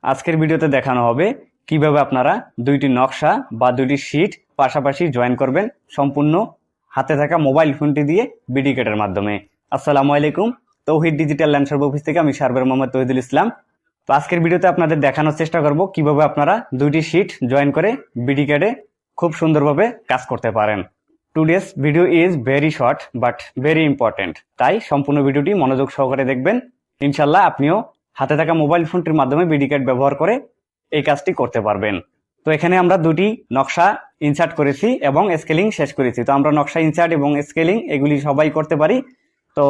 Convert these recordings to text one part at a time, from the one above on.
আজকের ভিডিওতে দেখানো হবে কিভাবে আপনারা দুইটি নকশা বা দুইটি শীট পাশাপাশি জয়েন করবেন সম্পূর্ণ হাতে থাকা মোবাইল ফোনটি দিয়ে বিডি কাটের মাধ্যমে। আসসালামু আলাইকুম, তৌহিদ ডিজিটাল ল্যান্ড সার্ভ অফিস থেকে আমি সার্ভের মোহাম্মদ তৌহিদুল ইসলাম। তো আজকের ভিডিওতে আপনাদের দেখানোর চেষ্টা করব কিভাবে আপনারা দুইটি শীট জয়েন করে বিডি কাটে খুব সুন্দরভাবে কাজ করতে পারেন। Today's video is very short but very important, তাই সম্পূর্ণ ভিডিওটি মনোযোগ সহকারে দেখবেন। ইনশাল্লাহ আপনিও হাতে থাকা মোবাইল ফোনটির মাধ্যমে বিডি কার্ড ব্যবহার করে এই কাজটি করতে পারবেন। তো এখানে আমরা দুটি নকশা ইনসার্ট করেছি এবং স্কেলিং শেষ করেছি। তো আমরা নকশা ইনসার্ট এবং স্কেলিং এগুলি সবাই করতে পারি। তো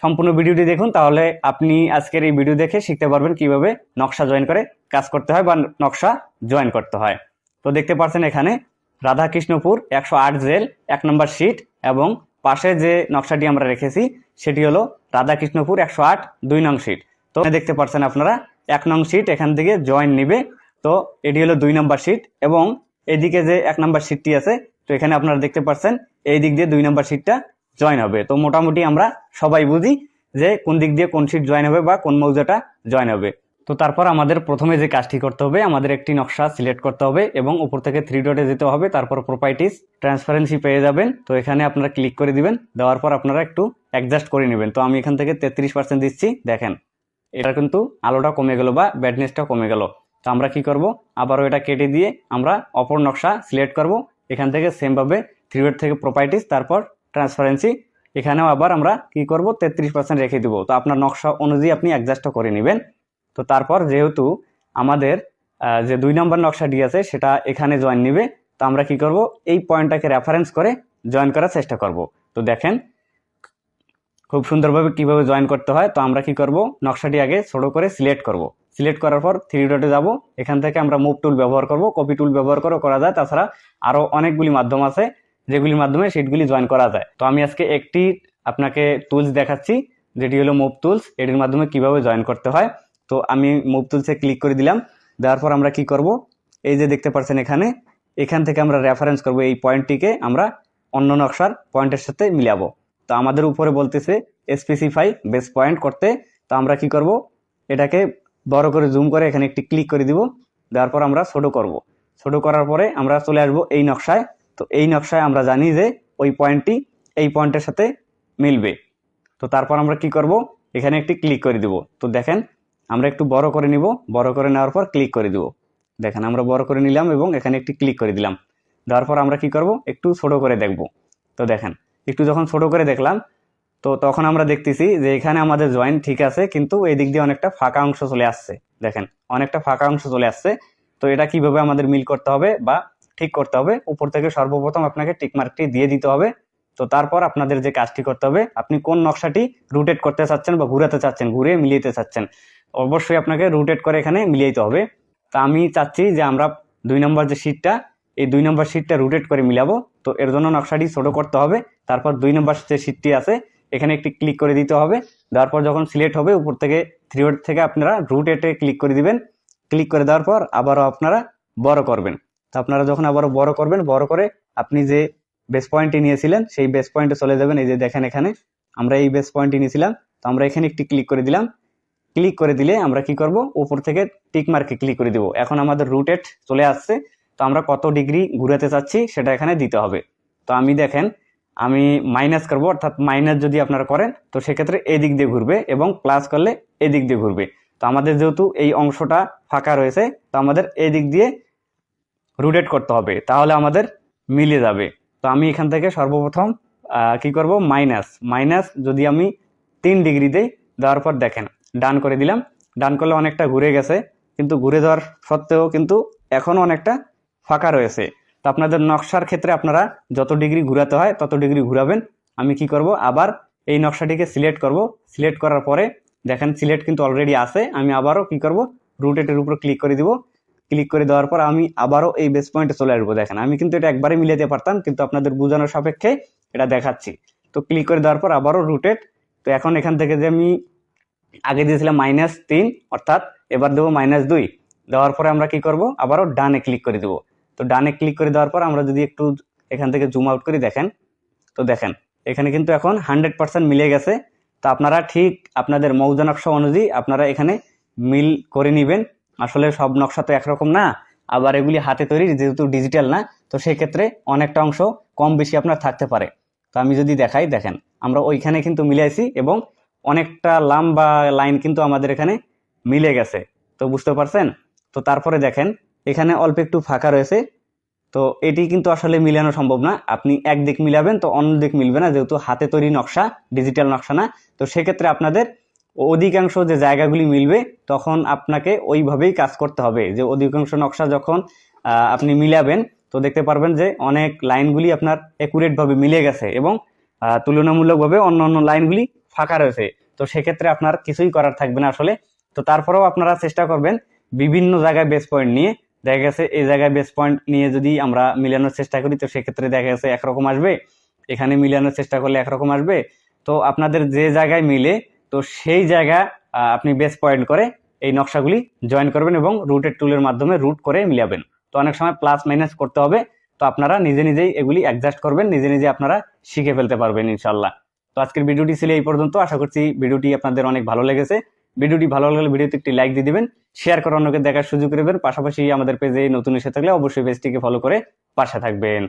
সম্পূর্ণ ভিডিওটি দেখুন, তাহলে আপনি আজকের এই ভিডিও দেখে শিখতে পারবেন কিভাবে নকশা জয়েন করে কাজ করতে হয় বা নকশা জয়েন করতে হয়। তো দেখতে পাচ্ছেন এখানে রাধাকৃষ্ণপুর 108 জেল 1 নম্বর শীট এবং পাশে যে নকশাটি আমরা রেখেছি সেটি হলো রাধাকৃষ্ণপুর 108 2 নং শীট। তো দেখতে পাচ্ছেন আপনারা 1 নং শীট এখান থেকে জয়েন নিবে। তো এটি হলো 2 নম্বর শীট এবং এদিকে যে 1 নম্বর শীটটি আছে, তো এখানে আপনারা দেখতে পাচ্ছেন এই দিক দিয়ে 2 নম্বর শীটটা জয়েন হবে। তো মোটামুটি আমরা সবাই বুঝি যে কোন দিক দিয়ে কোন শীট জয়েন হবে বা কোন মৌজাটা জয়েন হবে। তো তারপর আমাদের প্রথমে যে কাজটি করতে হবে, আমাদের একটি নকশা সিলেক্ট করতে হবে এবং উপর থেকে 3 ডটে যেতে হবে। তারপর প্রপার্টিজ ট্রান্সপারেন্সি পেয়ে যাবেন। তো এখানে আপনারা ক্লিক করে দিবেন, দেওয়ার পর আপনারা একটু অ্যাডজাস্ট করে নেবেন। তো আমি এখান থেকে 33% দিচ্ছি। দেখেন এটা কিন্তু আলোটা কমে গেল বা ব্রাইটনেসটা কমে গেল। তো আমরা কি করব, আবারও এটা কেটে দিয়ে আমরা অপর নকশা সিলেক্ট করব। এখান থেকে সেমভাবে 3 ডট থেকে প্রপার্টিজ, তারপর ট্রান্সপারেন্সি, এখানেও আবার আমরা কি করব 33% রেখে দিব। তো আপনার নকশা অনুযায়ী আপনি অ্যাডজাস্টও করে নেবেন। তো তারপর যেহেতু আমাদের যে 2 নম্বর নকশাটি আছে সেটা এখানে জয়েন নিবে, তো আমরা কি করব এই পয়েন্টটাকে রেফারেন্স করে জয়েন করার চেষ্টা করব। তো দেখেন খুব সুন্দরভাবে কিভাবে জয়েন করতে হয়। তো আমরা কি করব, নকশাটি আগে ছোট করে সিলেক্ট করব। সিলেক্ট করার পর 3 ডটে যাব। এখান থেকে আমরা মুভ টুল ব্যবহার করব, কপি টুল ব্যবহার করে করা যায়। তাছাড়া আরো অনেকগুলি মাধ্যম আছে যেগুলির মাধ্যমে শীটগুলি জয়েন করা যায়। তো আমি আজকে একটি আপনাকে টুলস দেখাচ্ছি, যেটি হলো মুভ টুলস। এটির মাধ্যমে কিভাবে জয়েন করতে হয়। তো আমি মুভ টুলসে ক্লিক করে দিলাম। দেওয়ার পর আমরা কি করব, এই যে দেখতে পাচ্ছেন এখান থেকে আমরা রেফারেন্স করব এই পয়েন্টটিকে আমরা অন্য নকশার পয়েন্টের সাথে মিলাবো। তো আমাদের উপরে বলতেছে স্পেসিফাই বেস পয়েন্ট করতে। তো আমরা কি করব, এটাকে বড় করে জুম করে এখানে একটি ক্লিক করে দিব। দেওয়ার পর আমরা ছোট করব। ছোট করার পরে আমরা চলে আসব এই নকশায়। তো এই নকশায় আমরা জানি যে ওই পয়েন্টটি এই পয়েন্টের সাথে মিলবে। তো তারপর আমরা কি করব, এখানে একটি ক্লিক করে দিব। তো দেখেন আমরা একটু বড় করে নিব, বড় করে নেওয়ার পর ক্লিক করে দিব। দেখেন আমরা বড় করে নিলাম এবং এখানে একটি ক্লিক করে দিলাম। দেওয়ার পর আমরা কি করব, একটু ছোট করে দেখব। তো দেখেন একটু যখন ছোট করে দেখলাম, তো তখন আমরা দেখতেছি যে এখানে আমাদের জয়েন ঠিক আছে, কিন্তু এই দিক দিয়ে অনেকটা ফাঁকা অংশ চলে আসছে। দেখেন অনেকটা ফাঁকা অংশ চলে আসছে। তো এটা কিভাবে আমাদের মিল করতে হবে বা ঠিক করতে হবে, উপর থেকে সর্বপ্রথম আপনাকে টিকমার্কটি দিয়ে দিতে হবে। তো তারপর আপনাদের যে কাজটি করতে হবে, আপনি কোন নকশাটি রুটেট করতে চাচ্ছেন বা ঘুরাতে চাচ্ছেন, ঘুরে মিলিয়ে চাচ্ছেন, অবশ্যই আপনাকে রুটেট করে এখানে মিলিয়ে হবে। তা আমি চাচ্ছি যে আমরা 2 নম্বর যে শীটটা, এই 2 নম্বর শীটটা রুটেট করে মিলাবো। তো এর জন্য নকশাটি ছোট করতে হবে। তারপর 2 নম্বর যে শীটটি আছে এখানে একটি ক্লিক করে দিতে হবে। দেওয়ার পর যখন সিলেক্ট হবে উপর থেকে 3 ডট থেকে আপনারা রুটেটে ক্লিক করে দিবেন। ক্লিক করে দেওয়ার পর আবারও আপনারা বড় করবেন। তো আপনারা যখন আবারও বড় করবেন, বড় করে আপনি যে বেস পয়েন্টটি নিয়েছিলেন সেই বেস পয়েন্টে চলে যাবেন। এই যে দেখেন এখানে আমরা এই বেস পয়েন্টটি নিয়েছিলাম। তো আমরা এখানে একটি ক্লিক করে দিলাম। ক্লিক করে দিলে আমরা কি করব, উপর থেকে টিক মার্কে ক্লিক করে দিব। এখন আমাদের রুটেট চলে আসছে। তো আমরা কত ডিগ্রি ঘুরাতে চাচ্ছি সেটা এখানে দিতে হবে। তো আমি দেখেন আমি মাইনাস করব, অর্থাৎ মাইনাস যদি আপনারা করেন তো সেক্ষেত্রে এই দিক দিয়ে ঘুরবে এবং প্লাস করলে এই দিক দিয়ে ঘুরবে। তো আমাদের যেহেতু এই অংশটা ফাঁকা রয়েছে, তো আমাদের এই দিক দিয়ে রুটেট করতে হবে, তাহলে আমাদের মিলে যাবে। তো আমি এখান থেকে সর্বপ্রথম কি করব, মাইনাস যদি আমি 3 ডিগ্রি দেই, দেওয়ার পর দেখেন ডান করে দিলাম। ডান করলে অনেকটা ঘুরে গেছে, কিন্তু ঘুরে যাওয়ার সত্ত্বেও কিন্তু এখনও অনেকটা ফাঁকা রয়েছে। তো আপনাদের নকশার ক্ষেত্রে আপনারা যত ডিগ্রি ঘুরাতে হয় তত ডিগ্রি ঘুরাবেন। আমি কি করব, আবার এই নকশাটিকে সিলেক্ট করব। সিলেক্ট করার পরে দেখেন সিলেক্ট কিন্তু অলরেডি আছে। আমি আবারও কি করব, রুটেটের উপর ক্লিক করে দিব। ক্লিক করে দেওয়ার পর আমি আবারও এই বেস পয়েন্টে চলে আসবো। দেখেন আমি কিন্তু এটা একবারে মিলাতে পারতাম, কিন্তু আপনাদের বোঝানোর সাপেক্ষে এটা দেখাচ্ছি। তো ক্লিক করে দেওয়ার পর আবারও রুটেট। তো এখন এখান থেকে যে আমি আগে দিয়েছিলাম -3, অর্থাৎ এবার দেবো -2। দেওয়ার পরে আমরা কি করব, আবারও ডানে ক্লিক করে দেবো। তো ডানে ক্লিক করে দেওয়ার পর আমরা যদি একটু এখান থেকে জুম আউট করি, দেখেন তো দেখেন এখানে কিন্তু এখন 100% মিলে গেছে। তো আপনারা ঠিক আপনাদের মৌজা নকশা অনুযায়ী আপনারা এখানে মিল করে নেবেন। আসলে সব নকশা তো একরকম না, আবার এগুলি হাতে তৈরি যেহেতু ডিজিটাল না, তো সেক্ষেত্রে অনেকটা অংশ কম বেশি আপনার থাকতে পারে। তো আমি যদি দেখাই, দেখেন আমরা ওইখানে কিন্তু মিলাইছি এবং অনেকটা লম্বা লাইন কিন্তু আমাদের এখানে মিলে গেছে। তো বুঝতে পারছেন? তো তারপরে দেখেন এখানে অল্প একটু ফাঁকা রয়েছে। তো এটি কিন্তু আসলে মিলানো সম্ভব না, আপনি এক দিক মিলাবেন তো অন্য দিক মিলবে না, যেহেতু হাতে তৈরি নকশা, ডিজিটাল নকশা না। তো সেক্ষেত্রে আপনাদের অধিকাংশ যে জায়গাগুলি মিলবে তখন আপনাকে ওইভাবেই কাজ করতে হবে, যে অধিকাংশ নকশা যখন আপনি মিলাবেন তো দেখতে পারবেন যে অনেক লাইনগুলি আপনার একুরেট ভাবে মিলে গেছে এবং তুলনামূলকভাবে অন্য অন্য লাইনগুলি ফাঁকা রয়েছে। তো সেক্ষেত্রে আপনার কিছুই করার থাকবে না আসলে। তো তারপরেও আপনারা চেষ্টা করবেন বিভিন্ন জায়গায় বেস পয়েন্ট নিয়ে, দেখা গেছে এই জায়গায় বেস পয়েন্ট নিয়ে যদি আমরা মিলানোর চেষ্টা করি তো সেক্ষেত্রে দেখা গেছে একরকম আসবে, এখানে মিলানোর চেষ্টা করলে একরকম আসবে। তো আপনাদের যে জায়গায় মিলে তো সেই জায়গা আপনি বেস পয়েন্ট করে এই নকশাগুলি জয়েন করবেন এবং রুটেড টুলের মাধ্যমে রুট করে মিলাবেন। তো অনেক সময় প্লাস মাইনাস করতে হবে, তো আপনারা নিজে নিজেই এগুলি অ্যাডজাস্ট করবেন, নিজে নিজে আপনারা শিখে ফেলতে পারবেন ইনশাল্লাহ। তো আজকের ভিডিওটি ছিল এই পর্যন্ত, আশা করছি ভিডিওটি আপনাদের অনেক ভালো লেগেছে। ভিডিওটি ভালো লাগলে ভিডিওতে একটি লাইক দিয়ে দিবেন, শেয়ার করে অন্যকে দেখার সুযোগ দেবেন, পাশাপাশি আমাদের পেজে নতুন এসে থাকলে অবশ্যই পেজটিকে ফলো করে পাশে থাকবেন।